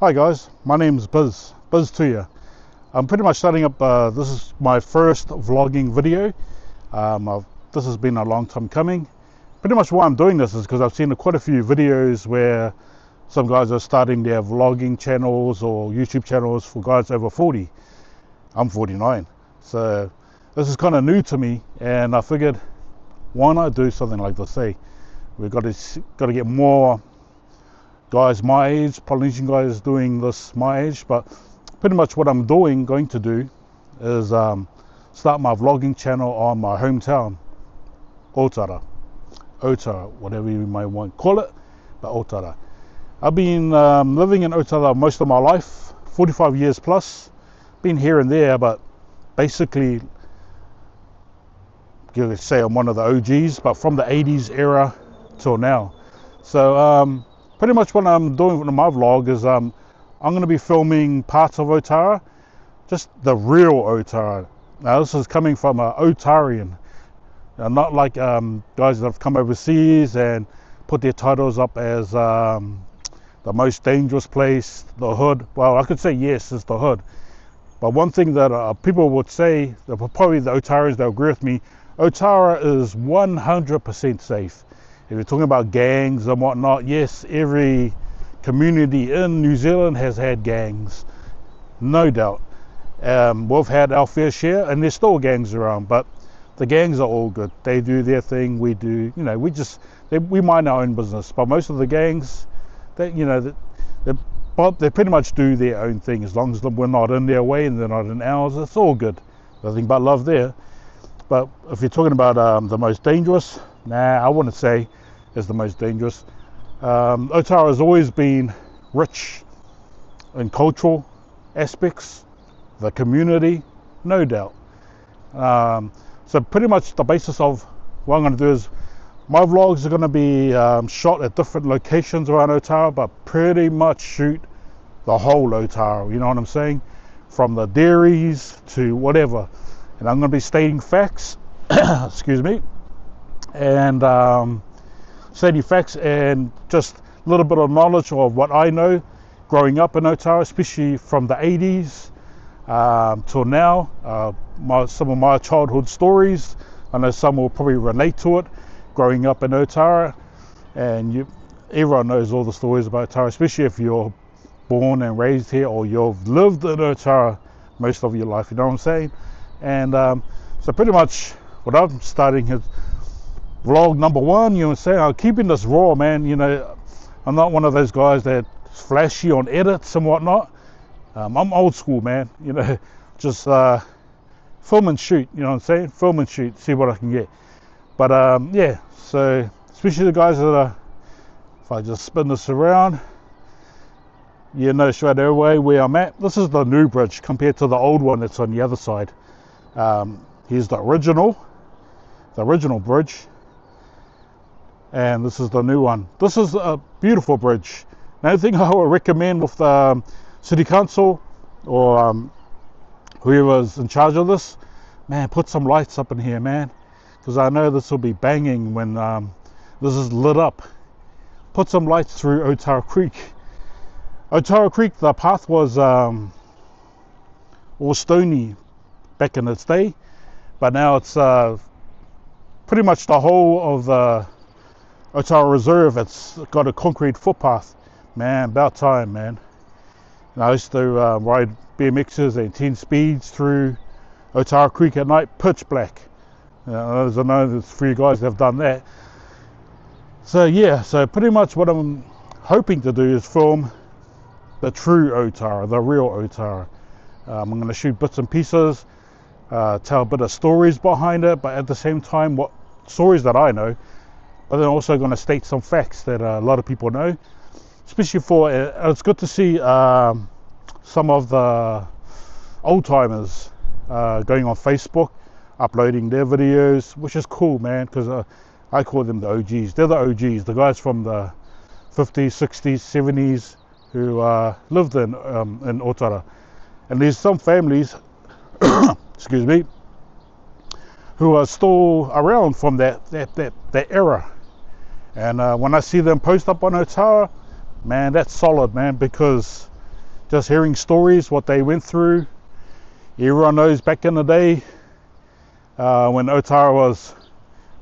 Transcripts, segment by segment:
Hi guys, my name's Biz to you. I'm pretty much starting up, this is my first vlogging video. This has been a long time coming. Pretty much why I'm doing this is because I've seen quite a few videos where some guys are starting their vlogging channels or YouTube channels for guys over 40. I'm 49, so this is kind of new to me, and I figured why not do something like this. Hey, we've got to get more guys my age, Polynesian guys doing this my age. But pretty much what I'm going to do is start my vlogging channel on my hometown, Otara, whatever you might want to call it, but Otara. I've been living in Otara most of my life, 45 years plus, been here and there, but basically you could say I'm one of the OGs, but from the 80s era till now. So pretty much what I'm doing in my vlog is I'm going to be filming parts of Otara, just the real Otara. Now this is coming from an Otarian, not like guys that have come overseas and put their titles up as the most dangerous place, the hood. Well, I could say yes, it's the hood. But one thing that people would say, probably the Otarians, they'll agree with me, Otara is 100% safe. If you're talking about gangs and whatnot, yes, every community in New Zealand has had gangs, no doubt. We've had our fair share, and there's still gangs around, but the gangs are all good. They do their thing, we do, you know, we mind our own business. But most of the gangs, they pretty much do their own thing. As long as we're not in their way and they're not in ours, it's all good. Nothing but love there. But if you're talking about the most dangerous, I wouldn't say is the most dangerous. Otara has always been rich in cultural aspects, the community, no doubt. So pretty much the basis of what I'm going to do is my vlogs are going to be shot at different locations around Otara, but pretty much shoot the whole Otara, you know what I'm saying, from the dairies to whatever. And I'm going to be stating facts excuse me, and stating facts and just a little bit of knowledge of what I know growing up in Otara, especially from the 80s till now. Some of my childhood stories, I know some will probably relate to it, growing up in Otara, and everyone knows all the stories about Otara, especially if you're born and raised here or you've lived in Otara most of your life, you know what I'm saying. And so pretty much what I'm starting is vlog number one, you know what I'm saying. I'm keeping this raw, man. You know, I'm not one of those guys that's flashy on edits and whatnot. I'm old school, man. You know, just film and shoot, you know what I'm saying. Film and shoot, see what I can get. But yeah, so especially the guys that are, if I just spin this around, you know straight away where I'm at. This is the new bridge compared to the old one that's on the other side. Here's the original bridge, and this is the new one. This is a beautiful bridge. Another thing I would recommend with the city council or whoever's in charge of this, man, put some lights up in here, man, because I know this will be banging when this is lit up. Put some lights through Otara Creek. Otara Creek, the path was all stony back in its day, but now it's pretty much the whole of the Otara Reserve. It's got a concrete footpath, man. About time, man. And I used to ride BMXs and 10 speeds through Otara Creek at night, pitch black. As I know there's 3 guys that have done that. So yeah, so pretty much what I'm hoping to do is film the true Otara, the real Otara. I'm going to shoot bits and pieces, tell a bit of stories behind it, but at the same time what stories that I know, but then also going to state some facts that a lot of people know, especially for it's good to see some of the old timers going on Facebook uploading their videos, which is cool, man, because I call them the OGs. They're the OGs, the guys from the 50s, 60s, 70s who lived in Otara. And there's some families excuse me, who are still around from that era. And when I see them post up on Otara, man, that's solid, man, because just hearing stories, what they went through. Everyone knows back in the day when Otara was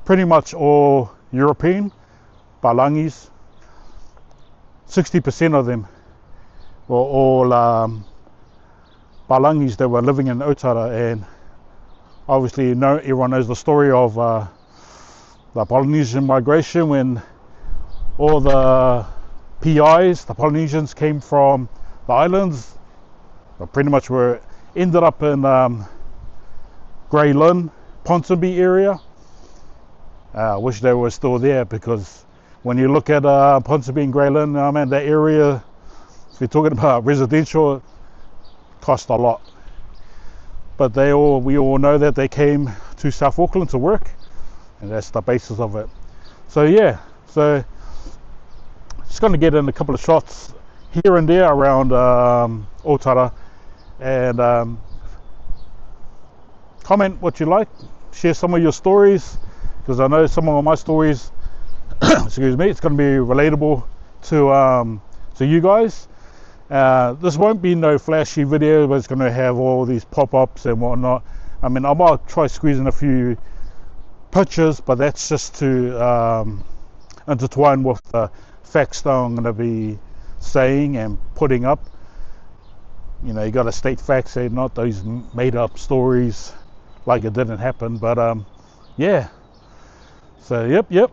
pretty much all European, Palangis, 60% of them were all Palangis that were living in Otara. And obviously everyone knows the story of the Polynesian migration, when all the PIs, the Polynesians, came from the islands. They pretty much ended up in Grey Lynn, Ponsonby area. I wish they were still there, because when you look at Ponsonby and Grey Lynn, man, that area, if you're talking about residential, cost a lot. But we all know that they came to South Auckland to work, and that's the basis of it. So yeah, so just going to get in a couple of shots here and there around Otara, and comment what you like, share some of your stories, because I know some of my stories excuse me, it's going to be relatable to you guys. This won't be no flashy video, but it's going to have all these pop-ups and whatnot. I mean, I might try squeezing a few pictures, but that's just to intertwine with the facts that I'm going to be saying and putting up. You know, you got to state facts and not those made up stories like it didn't happen. But yeah, so yep,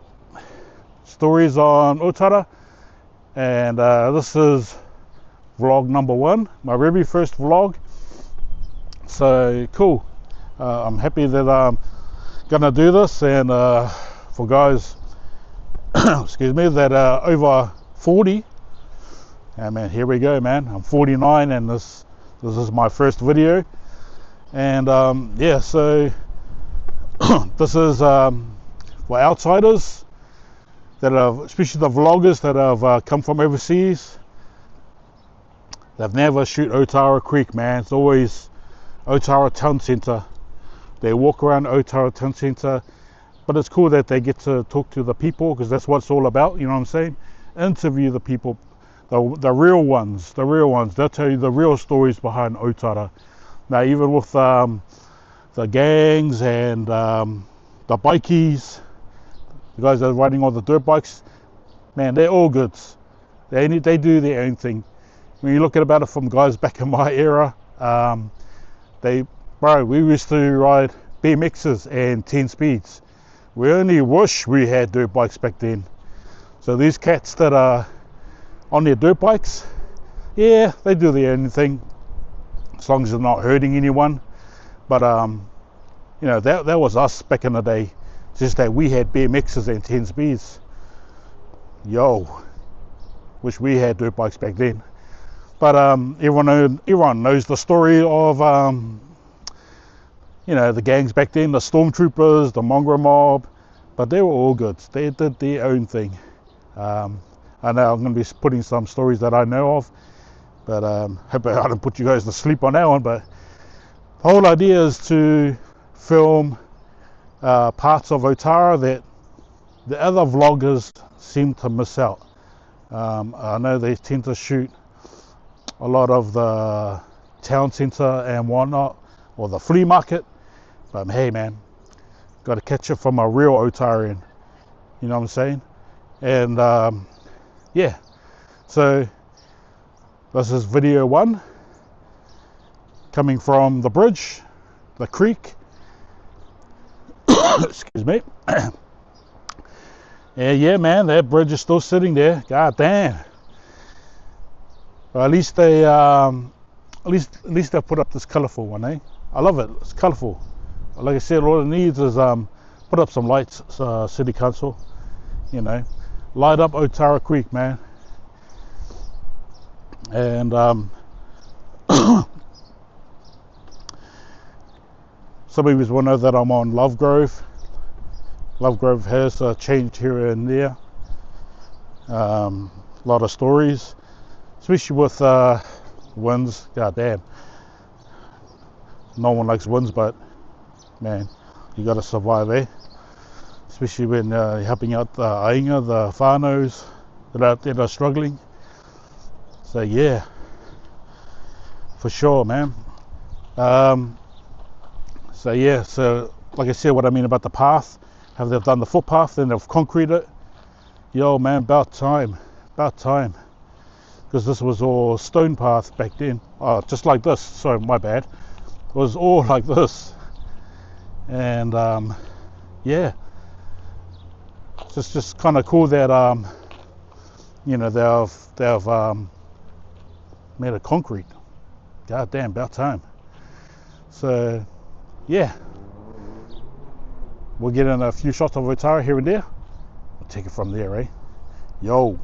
stories on Otara, and this is vlog number 1, my very first vlog. So cool. I'm happy that I'm gonna do this, and for guys excuse me, that are over 40, and man, here we go, man. I'm 49, and this is my first video. And yeah, so this is for outsiders that are, especially the vloggers that have come from overseas. They've never shoot Otara Creek, man. It's always Otara Town Centre. They walk around Otara Town Centre, but it's cool that they get to talk to the people, because that's what it's all about, you know what I'm saying? Interview the people, the real ones. They'll tell you the real stories behind Otara. Now, even with the gangs and the bikies, the guys that are riding on the dirt bikes, man, they're all goods. They do their own thing. When you look at about it from guys back in my era, we used to ride BMXs and 10 speeds. We only wish we had dirt bikes back then. So these cats that are on their dirt bikes, yeah, they do their own thing, as long as they're not hurting anyone. But you know, that was us back in the day. It's just that we had BMXs and 10 speeds. Yo, wish we had dirt bikes back then. But everyone knows the story of you know, the gangs back then, the stormtroopers, the mongrel mob, but they were all good. They did their own thing. I know I'm going to be putting some stories that I know of, but hope I don't put you guys to sleep on that one. But the whole idea is to film parts of Otara that the other vloggers seem to miss out. I know they tend to shoot a lot of the town centre and whatnot, or the flea market, but hey man, got to catch it from a real Otarian, you know what I'm saying? And yeah, so this is video 1, coming from the bridge, the creek, excuse me. Yeah man, that bridge is still sitting there, god damn. But at least they at least they put up this colorful one, eh? I love it, it's colorful. Like I said, all it needs is put up some lights, city council, you know, light up Otara Creek, man. And some of you will know that I'm on Lovegrove. Lovegrove has changed here and there. A lot of stories, especially with winds. God damn, no one likes winds, but man, you gotta survive, eh? Especially when you're helping out the ainga, the whānaus that are out there that are struggling. So yeah, for sure, man. So yeah, so like I said, what I mean about the path, how they've done the footpath, then they've concreted it. Yo, man, about time, because this was all stone path back then. Oh, just like this. Sorry, my bad. It was all like this, and yeah, it's just kind of cool that you know, they've made it concrete. God damn, about time. So yeah, we'll get in a few shots of Otara here and there. We'll take it from there, eh? Yo.